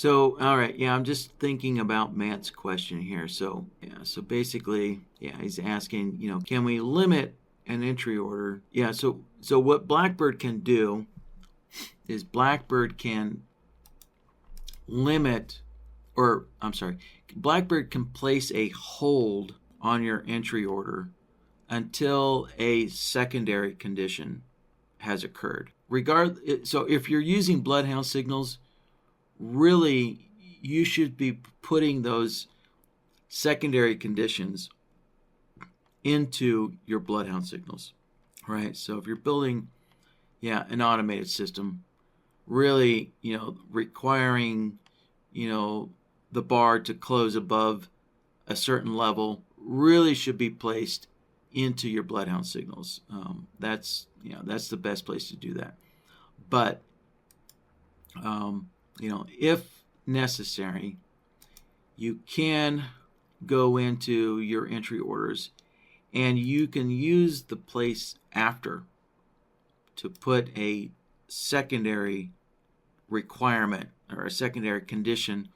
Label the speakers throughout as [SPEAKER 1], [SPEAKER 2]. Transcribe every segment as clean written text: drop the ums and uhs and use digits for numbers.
[SPEAKER 1] So, all right, yeah, I'm just thinking about Matt's question here. So, yeah, so basically, yeah, he's asking, can we limit an entry order? Yeah, so what BlackBird can do is BlackBird can limit, or I'm sorry, BlackBird can place a hold on your entry order until a secondary condition has occurred. So if you're using bloodhound signals, really you should be putting those secondary conditions into your bloodhound signals, right? So if you're building, an automated system, really, requiring, the bar to close above a certain level really should be placed into your bloodhound signals. That's the best place to do that. But if necessary, you can go into your entry orders and you can use the place after to put a secondary requirement or a secondary condition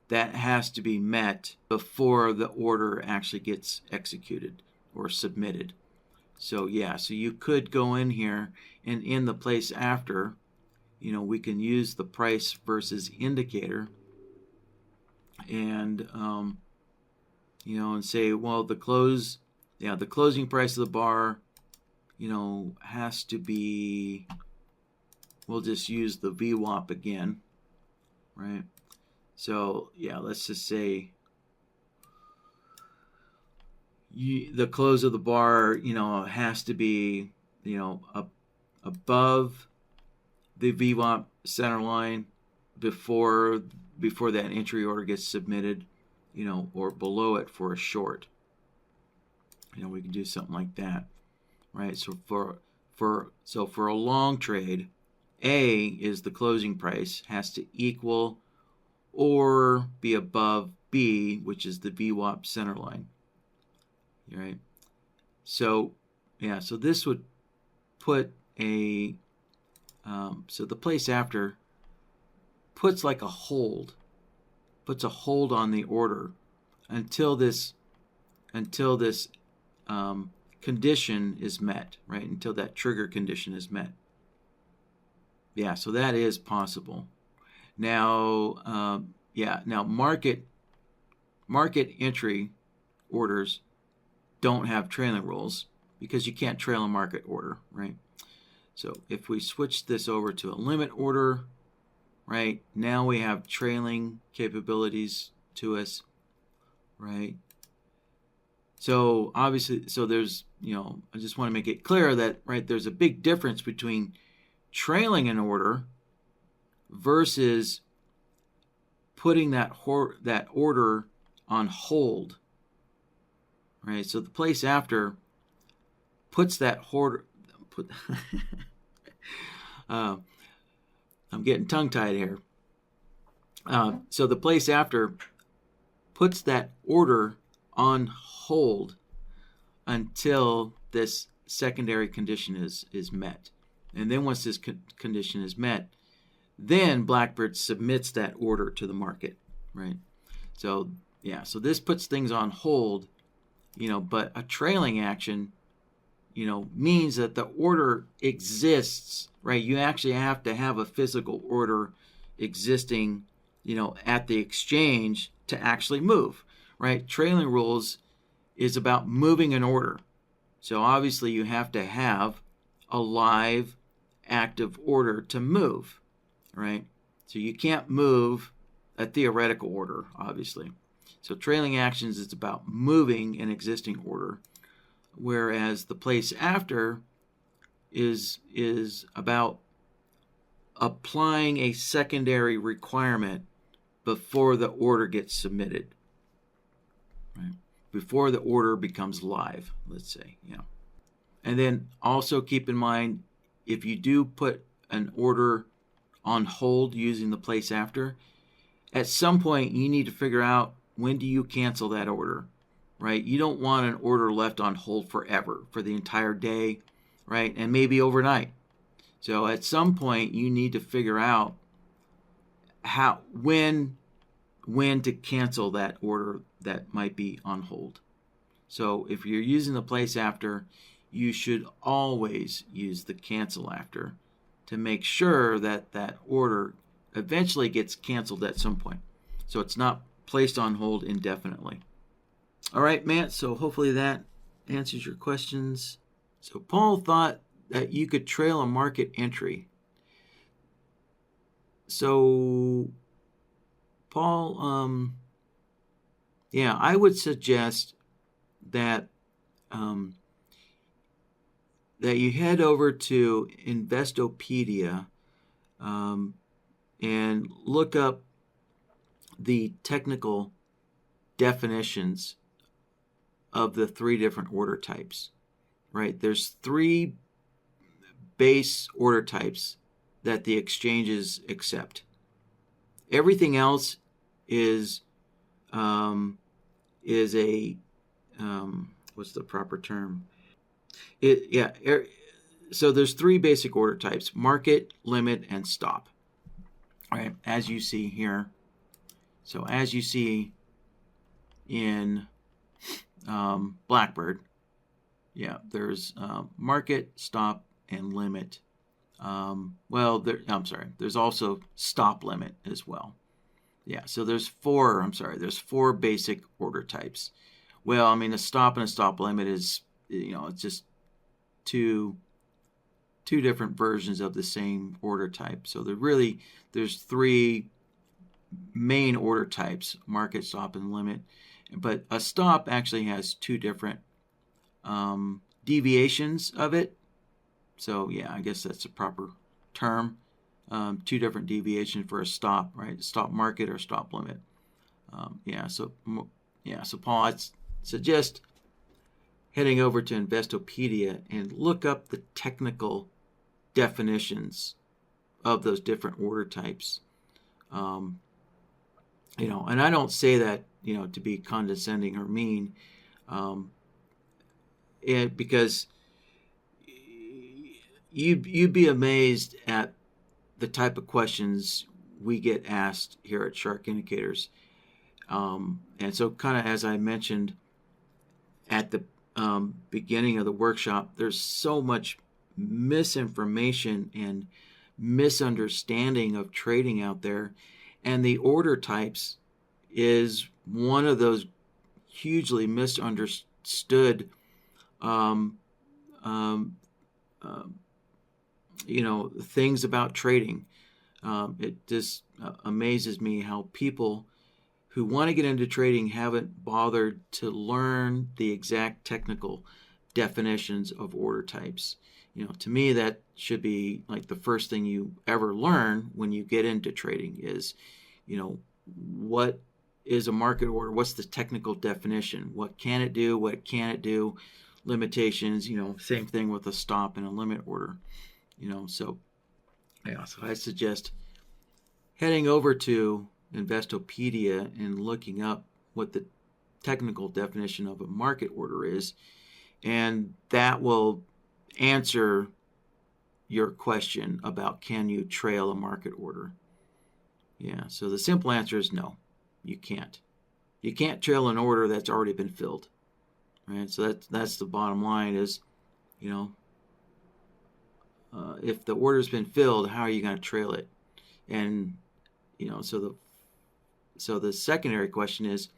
[SPEAKER 1] that has to be met before the order actually gets executed or submitted. So you could go in here and in the place after, we can use the price versus indicator and and say, well, the closing price of the bar, has to be, we'll just use the VWAP again, right? So let's just say the close of the bar, has to be, above the VWAP center line before that entry order gets submitted, or below it for a short. We can do something like that, right? So for a long trade, A is the closing price has to equal or be above B, which is the VWAP center line. Right? So this would put so the place after puts a hold on the order until this condition is met, right? Until that trigger condition is met. So that is possible. Now, now market entry orders don't have trailing rules because you can't trail a market order, right? So if we switch this over to a limit order, right, now we have trailing capabilities to us, right? So obviously, there's, I just want to make it clear that, right, there's a big difference between trailing an order versus putting that order on hold, right? So the place after puts that order. I'm getting tongue-tied here. So the place after puts that order on hold until this secondary condition is met. And then once this condition is met, then BlackBird submits that order to the market, right? So this puts things on hold, but a trailing action, means that the order exists, right? You actually have to have a physical order existing, at the exchange to actually move, right? Trailing rules is about moving an order. So obviously you have to have a live active order to move, right? So you can't move a theoretical order, obviously. So trailing actions is about moving an existing order, whereas the place after is about applying a secondary requirement before the order gets submitted, right? Before the order becomes live, let's say, And then also keep in mind, if you do put an order on hold using the place after, at some point you need to figure out, when do you cancel that order, right? You don't want an order left on hold forever, for the entire day, right? And maybe overnight. So at some point you need to figure out how when to cancel that order that might be on hold. So if you're using the place after, you should always use the cancel after to make sure that that order eventually gets canceled at some point. So it's not placed on hold indefinitely. All right, Matt, so hopefully that answers your questions. So Paul thought that you could trail a market entry. So Paul, yeah, I would suggest that that you head over to Investopedia and look up the technical definitions of the 3 different order types. Right? There's 3 base order types that the exchanges accept. Everything else is a what's the proper term? So there's 3 basic order types: market, limit, and stop. All right, as you see here. So as you see in BlackBird, yeah, there's market, stop, and limit. There's also stop limit as well. Yeah, so there's 4 basic order types. Well, I mean, a stop and a stop limit is, it's just two different versions of the same order type. So there's 3 main order types: market, stop, and limit. But a stop actually has 2 different deviations of it. So yeah, I guess that's a proper term. 2 different deviations for a stop, right? Stop market or stop limit. So Paul, I'd suggest heading over to Investopedia and look up the technical definitions of those different order types. And I don't say that, to be condescending or mean, because you'd be amazed at the type of questions we get asked here at Shark Indicators. And so kind of as I mentioned at the beginning of the workshop, there's so much misinformation and misunderstanding of trading out there. And the order types is one of those hugely misunderstood things about trading. It just amazes me how people who want to get into trading haven't bothered to learn the exact technical definitions of order types. To me, that should be like the first thing you ever learn when you get into trading is, what is a market order? What's the technical definition? What can it do? What can't it do? Limitations, same thing with a stop and a limit order. So I suggest heading over to Investopedia and looking up what the technical definition of a market order is, and that will answer your question about can you trail a market order. Yeah, so the simple answer is no, you can't. You can't trail an order that's already been filled, right? So that's the bottom line is, if the order's been filled, how are you going to trail it? And so the secondary question is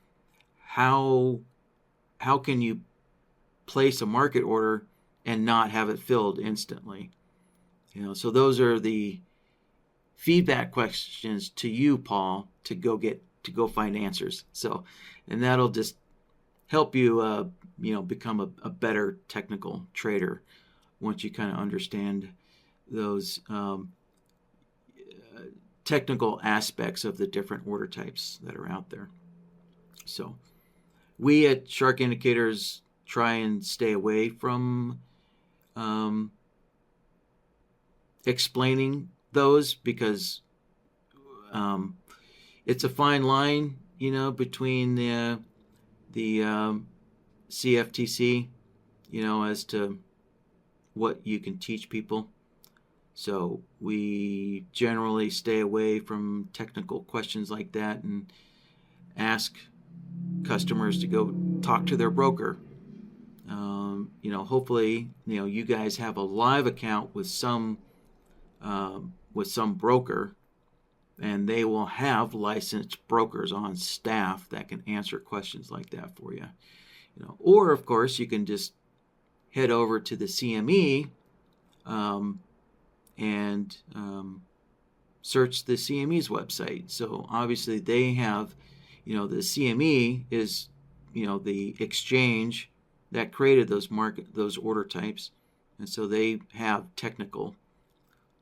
[SPEAKER 1] how can you place a market order and not have it filled instantly? So those are the feedback questions to you, Paul, to go find answers. So, and that'll just help you become a better technical trader once you kind of understand those technical aspects of the different order types that are out there. So we at Shark Indicators try and stay away from explaining those because it's a fine line, between the CFTC, as to what you can teach people. So we generally stay away from technical questions like that and ask customers to go talk to their broker. Hopefully, you guys have a live account with some broker, and they will have licensed brokers on staff that can answer questions like that for you. Or of course, you can just head over to the CME and search the CME's website. So obviously they have, the CME is, the exchange that created those order types, and so they have technical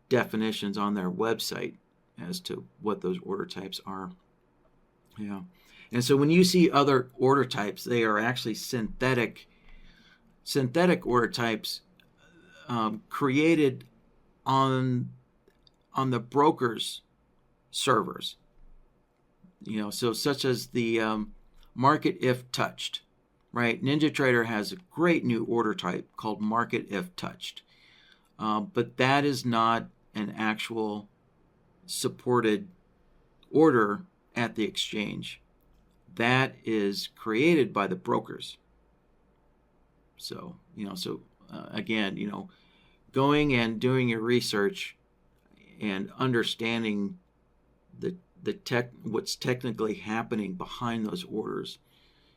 [SPEAKER 1] definitions on their website as to what those order types are. Yeah. And so when you see other order types, they are actually synthetic order types created on the broker's servers. So such as the market if touched, right? NinjaTrader has a great new order type called market if touched, but that is not an actual supported order at the exchange. That is created by the brokers. So, again, going and doing your research and understanding what's technically happening behind those orders,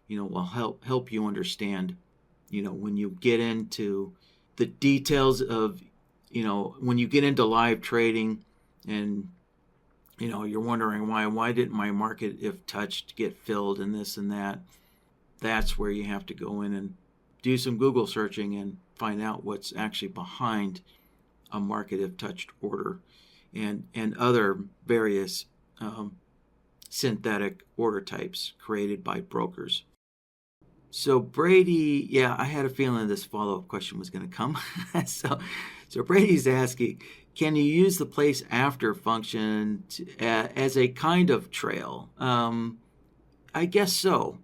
[SPEAKER 1] will help you understand, when you get into the details of, when you get into live trading and, you're wondering why didn't my market if touched get filled and this and that. That's where you have to go in and do some Google searching and find out what's actually behind a market if touched order and other various synthetic order types created by brokers. So Brady, yeah, I had a feeling this follow-up question was going to come. so Brady's asking, can you use the place after function as a kind of trail? I guess so.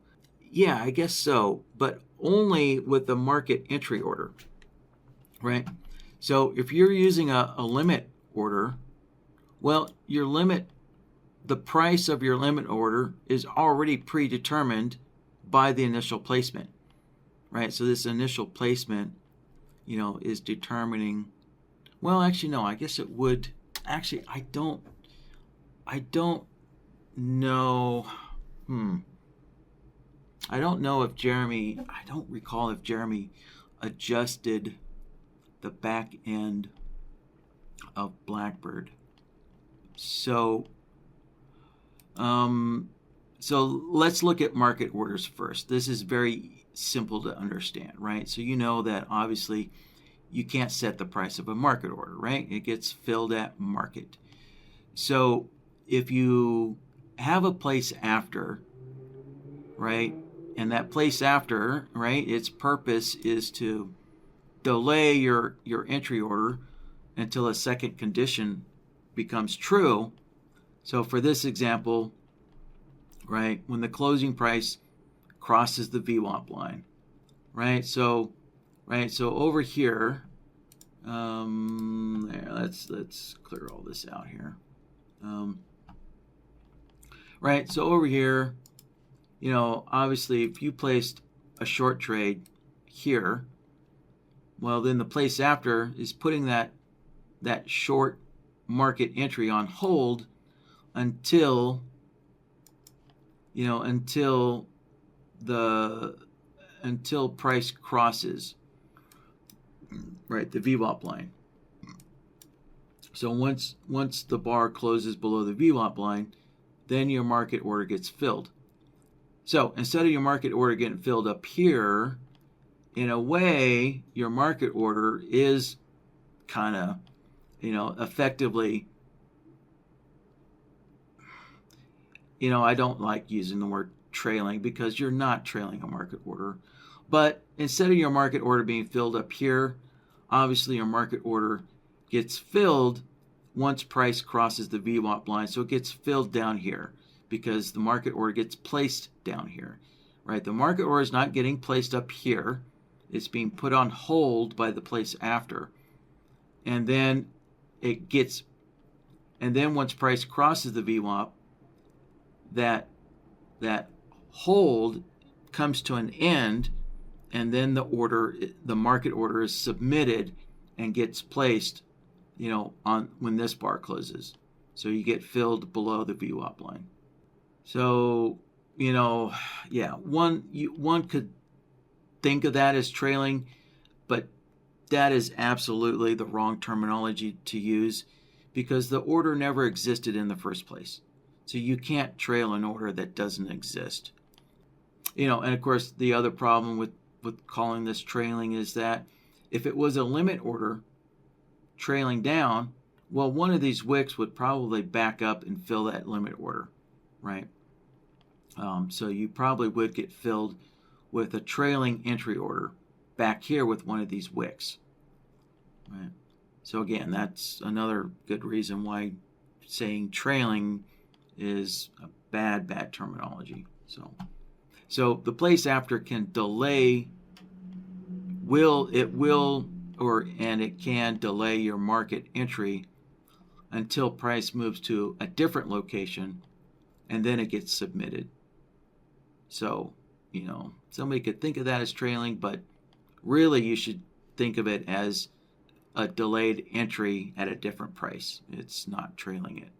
[SPEAKER 1] Yeah, I guess so, but only with the market entry order, right? So if you're using a limit order, well, the price of your limit order is already predetermined by the initial placement, right? So this initial placement, is determining, well, actually, no, I guess it would, actually, I don't know, I don't recall if Jeremy adjusted the back end of BlackBird. So let's look at market orders first. This is very simple to understand, right? So that obviously you can't set the price of a market order, right? It gets filled at market. So if you have a place after, right, and that place after, right, its purpose is to delay your entry order until a second condition becomes true. So for this example, right, when the closing price crosses the VWAP line, right? So over here, let's clear all this out here. Right, so over here, obviously if you placed a short trade here, well, then the place after is putting that short market entry on hold until price crosses, right, the VWAP line. So once the bar closes below the VWAP line, then your market order gets filled. So instead of your market order getting filled up here, in a way, your market order is kind of, effectively, I don't like using the word trailing because you're not trailing a market order. But instead of your market order being filled up here, obviously your market order gets filled once price crosses the VWAP line. So it gets filled down here because the market order gets placed down here, right? The market order is not getting placed up here. It's being put on hold by the place after. And then it gets, and then once price crosses the VWAP, that hold comes to an end, and then the market order is submitted and gets placed, on when this bar closes. So you get filled below the VWAP line. So, one could think of that as trailing, but that is absolutely the wrong terminology to use, because the order never existed in the first place. So you can't trail an order that doesn't exist. And of course, the other problem with calling this trailing is that if it was a limit order trailing down, well, one of these wicks would probably back up and fill that limit order, right? So you probably would get filled with a trailing entry order back here with one of these wicks, right? So again, that's another good reason why saying trailing is a bad terminology. So the place after can delay, it can delay your market entry until price moves to a different location, and then it gets submitted. So, somebody could think of that as trailing, but really you should think of it as a delayed entry at a different price. It's not trailing it.